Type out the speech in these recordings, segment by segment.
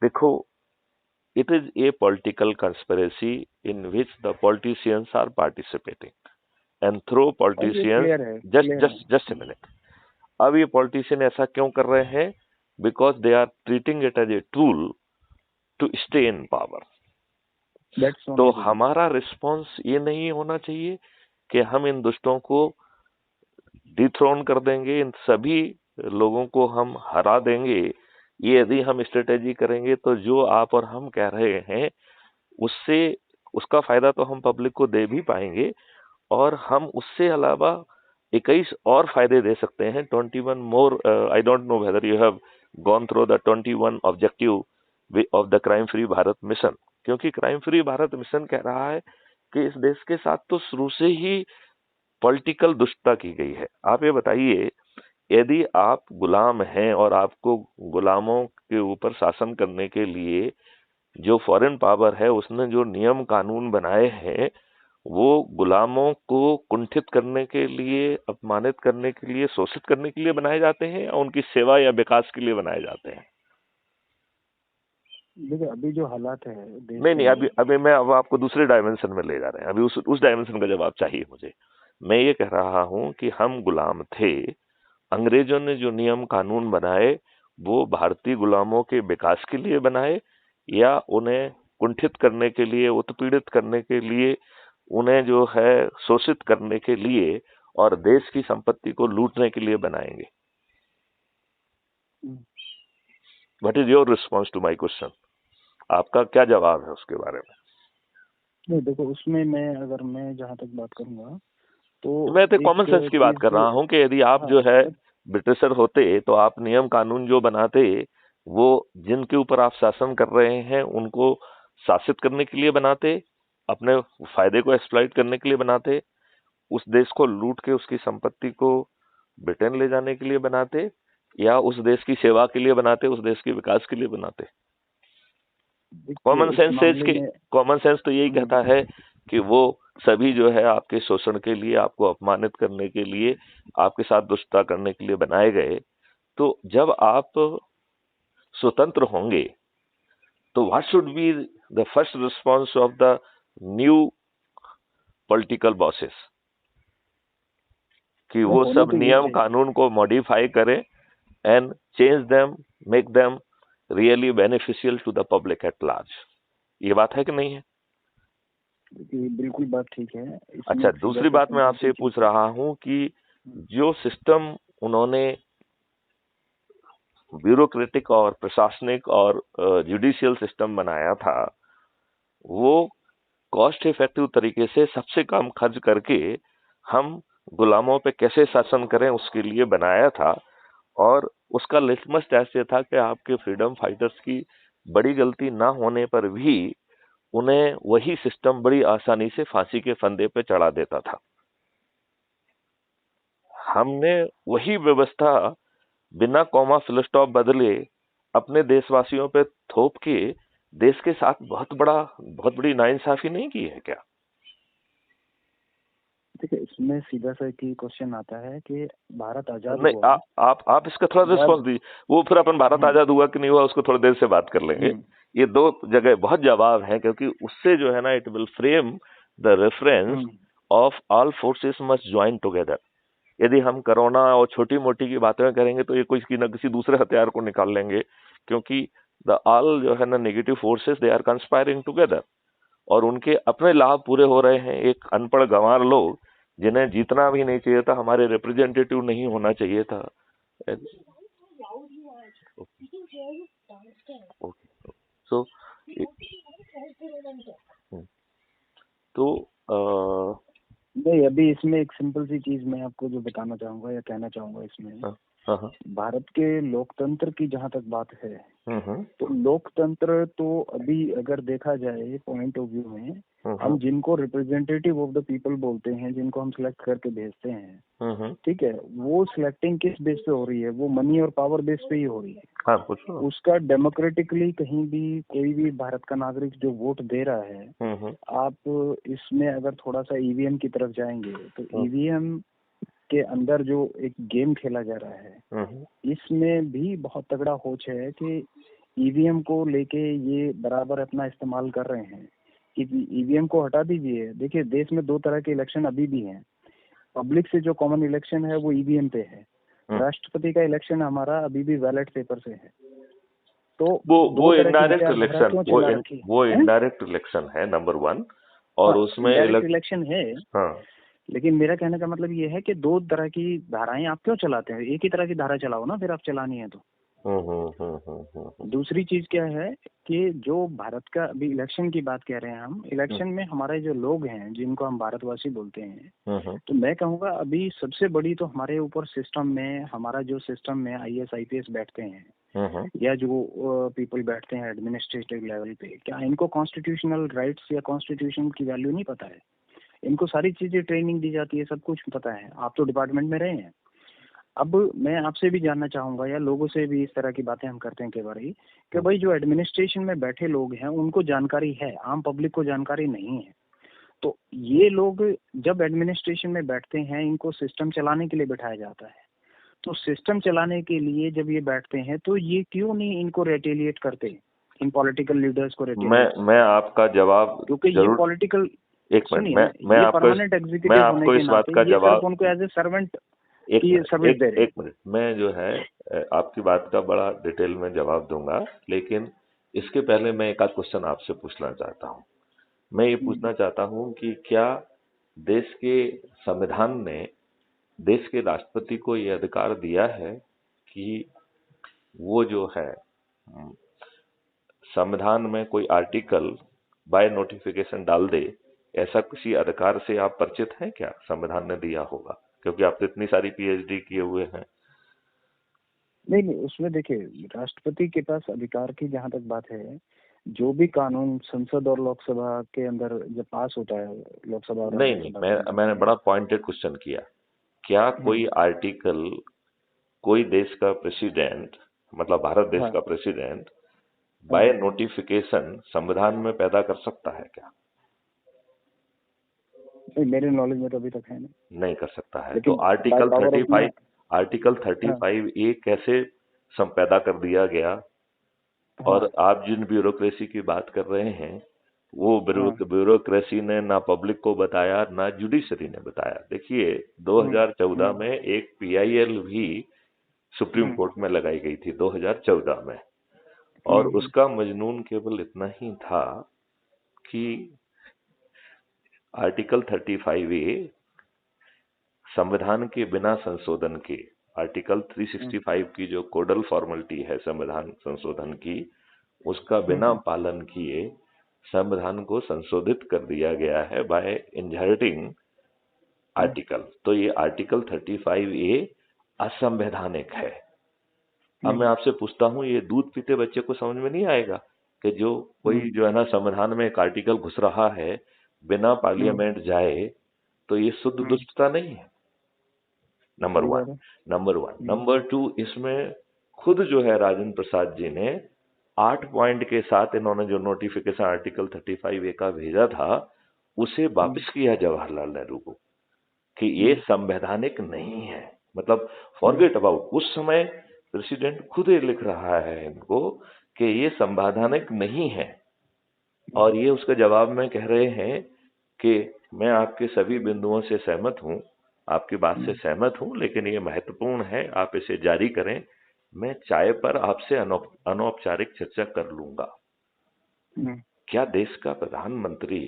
देखो, it is a political conspiracy in which the politicians are participating, and through और ये politicians, clear है, just clear है। just just a minute. अब ये पॉलिटिशियन ऐसा क्यों कर रहे हैं? Because they are treating it as a tool to stay in power. That's तो ओनली रीजन। हमारा रिस्पॉन्स ये नहीं होना चाहिए कि हम इन दुष्टों को डिथ्रोन कर देंगे, इन सभी लोगों को हम हरा देंगे। ये यदि हम स्ट्रेटेजी करेंगे तो जो आप और हम कह रहे हैं उससे उसका फायदा तो हम पब्लिक को दे भी पाएंगे, और हम उससे अलावा 21 और फायदे दे सकते हैं। 21 more, I don't know whether you have gone through the 21 objective of the crime free Bharat mission, क्योंकि क्राइम फ्री भारत मिशन कह रहा है कि इस देश के साथ तो शुरू से ही पॉलिटिकल दुष्टता की गई है। आप ये बताइए, यदि आप गुलाम हैं और आपको गुलामों के ऊपर शासन करने के लिए जो फॉरेन पावर है उसने जो नियम कानून बनाए हैं वो गुलामों को कुंठित करने के लिए, अपमानित करने के लिए, शोषित करने के लिए बनाए जाते हैं, या उनकी सेवा या विकास के लिए बनाए जाते हैं? देखिए अभी जो हालात है देश नहीं के नहीं, अभी अंदर, अभी मैं अब आपको दूसरे डायमेंशन में ले जा रहे हैं। अभी उस डायमेंशन का जवाब चाहिए मुझे। मैं ये कह रहा हूं कि हम गुलाम थे, अंग्रेजों ने जो नियम कानून बनाए वो भारतीय गुलामों के विकास के लिए बनाए, या उन्हें कुंठित करने के लिए, उत्पीड़ित करने के लिए, उन्हें जो है शोषित करने के लिए और देश की संपत्ति को लूटने के लिए बनाएंगे? What is your response to my question? आपका क्या जवाब है उसके बारे में? नहीं देखो उसमें मैं अगर मैं जहाँ तक बात करूंगा तो मैं तो एक कॉमन सेंस की बात कर चीज, रहा हूं कि यदि आप हाँ जो है ब्रिटिशर होते तो आप नियम कानून जो बनाते वो जिनके ऊपर आप शासन कर रहे हैं उनको शासित करने के लिए बनाते, अपने फायदे को एक्सप्लॉइट करने के लिए बनाते, उस देश को लूट के उसकी संपत्ति को ब्रिटेन ले जाने के लिए बनाते, या उस देश की सेवा के लिए बनाते, उस देश के विकास के लिए बनाते? देखिए कॉमन इस सेंस सेज मामले के में, कॉमन सेंस तो यही कहता है कि वो सभी जो है आपके शोषण के लिए, आपको अपमानित करने के लिए, आपके साथ दुष्टता करने के लिए बनाए गए। तो जब आप स्वतंत्र होंगे तो what should be the first response of the new political bosses? कि नहीं वो होना सब तो यही नियम चाहिए। कानून को मॉडिफाई करें and change them, make them really beneficial to the public at large. ये बात है कि नहीं है? देखिए बिल्कुल बात ठीक है, इसमें अच्छा, एक सीधा दूसरी सा बात मैं सिंपल आपसे सी ये चीज पूछ है। रहा हूं कि जो सिस्टम उन्होंने ब्यूरोक्रेटिक और प्रशासनिक और जुडिशियल सिस्टम बनाया था वो कॉस्ट इफेक्टिव तरीके से सबसे कम खर्च करके हम गुलामों पे कैसे शासन करें उसके लिए बनाया था। और उसका लिटमस टेस्ट ये था कि आपके फ्रीडम फाइटर्स की बड़ी गलती ना होने पर भी उन्हें वही सिस्टम बड़ी आसानी से फांसी के फंदे पे चढ़ा देता था। हमने वही व्यवस्था बिना कॉमा फुल स्टॉप बदले अपने देशवासियों पे थोप के देश के साथ बहुत बड़ी नाइंसाफी नहीं की है क्या? देखिए इसमें सीधा सा एक ही क्वेश्चन आता है कि भारत आजाद नहीं, हुआ आप इसका थोड़ा रिस्पॉन्स जब, दीजिए। वो फिर अपन भारत हम्म, आजाद हुआ कि नहीं हुआ उसको थोड़ी देर से बात कर लेंगे। हम्म, ये दो जगह बहुत जवाब है, क्योंकि उससे जो है ना it will frame the reference hmm, of all forces must join together. यदि हम कोरोना और छोटी मोटी की बातें करेंगे तो ये किसी न किसी दूसरे हथियार को निकाल लेंगे, क्योंकि द ऑल जो है ना negative forces they are conspiring together, और उनके अपने लाभ पूरे हो रहे हैं। एक अनपढ़ गंवार लोग जिन्हें जीतना भी नहीं चाहिए था, हमारे रिप्रेजेंटेटिव नहीं होना चाहिए था। ओके, सो तो नहीं अभी इसमें एक सिंपल सी चीज मैं आपको जो बताना चाहूंगा या कहना चाहूंगा इसमें, हाँ हाँ, भारत के लोकतंत्र की जहाँ तक बात है हम्म, तो लोकतंत्र तो अभी अगर देखा जाए पॉइंट ऑफ व्यू में, हम जिनको रिप्रेजेंटेटिव ऑफ द पीपल बोलते हैं, जिनको हम सिलेक्ट करके भेजते हैं, ठीक है, वो सिलेक्टिंग किस बेस पे हो रही है? वो मनी और पावर बेस पे ही हो रही है। हाँ पूछो। उसका डेमोक्रेटिकली कहीं भी कोई भी भारत का नागरिक जो वोट दे रहा है, आप इसमें अगर थोड़ा सा ईवीएम की तरफ जाएंगे तो ईवीएम के अंदर जो एक गेम खेला जा रहा है, इसमें भी बहुत तगड़ा होच है कि ईवीएम को लेके ये बराबर अपना इस्तेमाल कर रहे हैं कि ईवीएम को हटा दीजिए। देखिए देश में दो तरह के इलेक्शन अभी भी हैं। पब्लिक से जो कॉमन इलेक्शन है वो ईवीएम पे है, राष्ट्रपति का इलेक्शन हमारा अभी भी बैलेट पेपर से है। तो वो इनडायरेक्ट इलेक्शन, वो इनडायरेक्ट इलेक्शन है नंबर 1, और उसमें इलेक्शन है। हाँ। लेकिन मेरा कहने का मतलब ये है कि दो तरह की धाराएं आप क्यों चलाते हैं? एक ही तरह की धारा चलाओ ना, फिर आप चलानी है तो। दूसरी चीज क्या है कि जो भारत का अभी इलेक्शन की बात कह रहे हैं हम, इलेक्शन में हमारे जो लोग हैं जिनको हम भारतवासी बोलते हैं, तो मैं कहूँगा अभी सबसे बड़ी तो हमारे ऊपर सिस्टम में, हमारा जो सिस्टम में IAS IPS बैठते हैं या जो पीपल बैठते हैं एडमिनिस्ट्रेटिव लेवल पे, क्या इनको कॉन्स्टिट्यूशनल राइट्स या कॉन्स्टिट्यूशन की वैल्यू नहीं पता है? इनको सारी चीजें ट्रेनिंग दी जाती है, सब कुछ पता है। आप तो डिपार्टमेंट में रहे हैं। अब मैं आपसे भी जानना चाहूंगा या लोगों से भी, इस तरह की बातें हम करते हैं कई बार कि भाई जो एडमिनिस्ट्रेशन में बैठे लोग हैं उनको जानकारी है, आम पब्लिक को जानकारी नहीं है। तो ये लोग जब एडमिनिस्ट्रेशन में बैठते हैं, इनको सिस्टम चलाने के लिए बिठाया जाता है। तो सिस्टम चलाने के लिए जब ये बैठते हैं तो ये क्यों नहीं इनको रेटेलिएट करते, इन पॉलिटिकल लीडर्स को रेटेलिएट? मैं आपका जवाब, क्योंकि ये पॉलिटिकल, एक मिनट, मैं आपको इस बात का जवाब, उनको एज ए सर्वेंट एक मिनट, मैं जो है आपकी बात का बड़ा डिटेल में जवाब दूंगा, लेकिन इसके पहले मैं एक आध क्वेश्चन आपसे पूछना चाहता हूँ। मैं ये पूछना चाहता हूँ कि क्या देश के संविधान ने देश के राष्ट्रपति को ये अधिकार दिया है कि वो जो है संविधान में कोई आर्टिकल बाय नोटिफिकेशन डाल दे? ऐसा किसी अधिकार से आप परिचित हैं क्या? संविधान ने दिया होगा, क्योंकि आप तो इतनी सारी PhD किए हुए हैं। नहीं, उसमें देखिए राष्ट्रपति के पास अधिकार की जहां तक बात है, जो भी कानून संसद और लोकसभा के अंदर जब पास होता है, लोकसभा और नहीं, मैंने बड़ा पॉइंटेड क्वेश्चन किया। क्या कोई आर्टिकल कोई देश का प्रेसिडेंट, मतलब भारत देश का प्रेसिडेंट बाय नोटिफिकेशन संविधान में पैदा कर सकता है क्या? मेरे नॉलेज में तो अभी तक है नहीं कर सकता है। तो आर्टिकल 35A कैसे पैदा कर दिया गया? और आप जिन ब्यूरोक्रेसी की बात कर रहे हैं, वो ब्यूरोक्रेसी ने ना पब्लिक को बताया, ना जुडिशरी ने बताया। देखिए 2014 में एक PIL भी सुप्रीम कोर्ट में लगाई गई थी 2014 में, और उसका मजनून केवल इतना ही था कि आर्टिकल 35A संविधान के बिना संशोधन के, आर्टिकल 365 की जो कोडल फॉर्मेलिटी है संविधान संशोधन की, उसका बिना पालन किए संविधान को संशोधित कर दिया गया है बाय इनहेरिटिंग आर्टिकल। तो ये आर्टिकल 35A असंवैधानिक है। अब मैं आपसे पूछता हूँ, ये दूध पीते बच्चे को समझ में नहीं आएगा कि जो कोई जो है ना संविधान में एक आर्टिकल घुस रहा है बिना पार्लियामेंट जाए, तो ये शुद्ध दुष्टता नहीं है? Number one. नंबर 2, इसमें खुद जो है राजेंद्र प्रसाद जी ने 8 पॉइंट के साथ इन्होंने जो नोटिफिकेशन आर्टिकल 35A का भेजा था, उसे वापस किया जवाहरलाल नेहरू को कि ये संवैधानिक नहीं है। मतलब फॉरगेट अबाउट, उस समय प्रेसिडेंट खुद ही लिख रहा है इनको कि ये संवैधानिक नहीं है, और ये उसके जवाब में कह रहे हैं कि मैं आपके सभी बिंदुओं से सहमत हूं, आपकी बात से सहमत हूं, लेकिन ये महत्वपूर्ण है, आप इसे जारी करें, मैं चाय पर आपसे अनौपचारिक चर्चा कर लूंगा। क्या देश का प्रधानमंत्री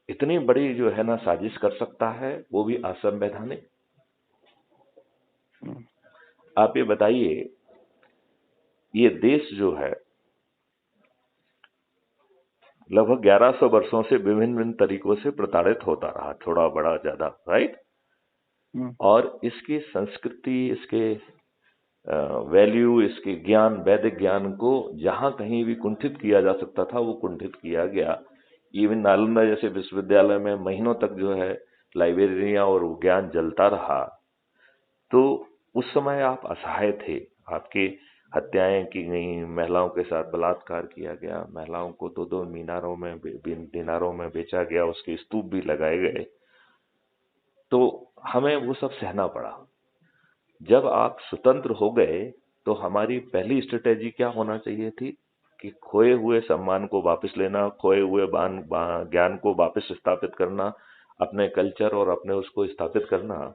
इतनी बड़ी जो है ना साजिश कर सकता है, वो भी असंवैधानिक? आप ये बताइए, ये देश जो है लगभग 1100 वर्षों से विभिन्न तरीकों से प्रताड़ित होता रहा, थोड़ा बड़ा ज्यादा, राइट? और इसकी संस्कृति, इसके वैल्यू, इसके ज्ञान, वैदिक ज्ञान को जहां कहीं भी कुंठित किया जा सकता था वो कुंठित किया गया। इवन नालंदा जैसे विश्वविद्यालय में महीनों तक जो है लाइब्रेरियां और ज्ञान जलता रहा। तो उस समय आप असहाय थे, आपकी हत्याएं की गई, महिलाओं के साथ बलात्कार किया गया, महिलाओं को 2-2 दिनारों में बेचा गया, उसके स्तूप भी लगाए गए, तो हमें वो सब सहना पड़ा। जब आप स्वतंत्र हो गए तो हमारी पहली स्ट्रेटेजी क्या होना चाहिए थी कि खोए हुए सम्मान को वापस लेना, खोए हुए ज्ञान को वापस स्थापित करना, अपने कल्चर और अपने उसको स्थापित करना।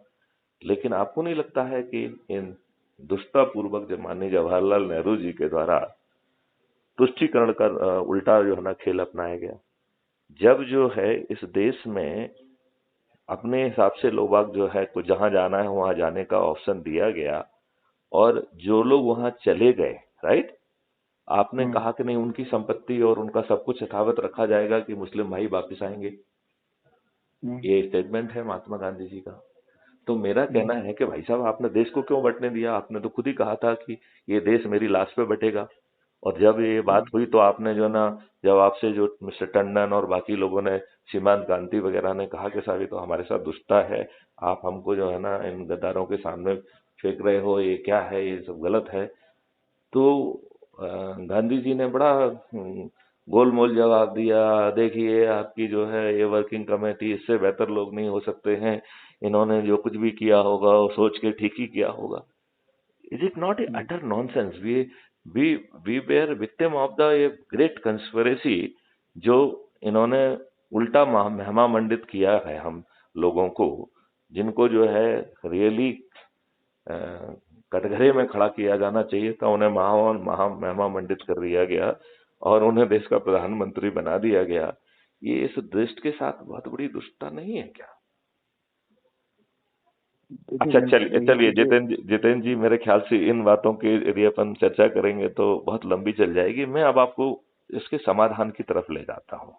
लेकिन आपको नहीं लगता है कि इन दुष्टतापूर्वक जब माननीय जवाहरलाल नेहरू जी के द्वारा तुष्टीकरण का उल्टा जो है ना खेल अपनाया गया, जब जो है इस देश में अपने हिसाब से लोग जो है को जहां जाना है वहां जाने का ऑप्शन दिया गया, और जो लोग वहां चले गए, राइट, आपने कहा कि नहीं उनकी संपत्ति और उनका सब कुछ यथावत रखा जाएगा कि मुस्लिम भाई वापिस आएंगे। ये स्टेटमेंट है महात्मा गांधी जी का। तो मेरा कहना है कि भाई साहब आपने देश को क्यों बंटने दिया? आपने तो खुद ही कहा था कि ये देश मेरी लाश पे बटेगा। और जब ये बात हुई तो आपने जो ना, जब आपसे जो मिस्टर टंडन और बाकी लोगों ने, सीमांत गांधी वगैरह ने कहा कि साहब ये तो हमारे साथ दुष्टता है, आप हमको जो है ना इन गद्दारों के सामने फेंक रहे हो, ये क्या है, ये सब गलत है। तो गांधी जी ने बड़ा गोलमोल जवाब दिया, देखिए आपकी जो है ये वर्किंग कमेटी, इससे बेहतर लोग नहीं हो सकते हैं, इन्होंने जो कुछ भी किया होगा वो सोच के ठीक ही किया होगा। Is it not a utter nonsense? We were victim of the a great conspiracy, जो इन्होंने उल्टा महिमा मंडित किया है हम लोगों को, जिनको जो है रियली कटघरे में खड़ा किया जाना चाहिए था, उन्हें महिमा मंडित कर दिया गया और उन्हें देश का प्रधानमंत्री बना दिया गया। ये इस देश के साथ बहुत बड़ी दुष्टता नहीं है क्या? अच्छा, चलिए जितेंद्र जी, मेरे ख्याल से इन बातों के यदि अपन चर्चा करेंगे तो बहुत लंबी चल जाएगी। मैं अब आपको इसके समाधान की तरफ ले जाता हूँ।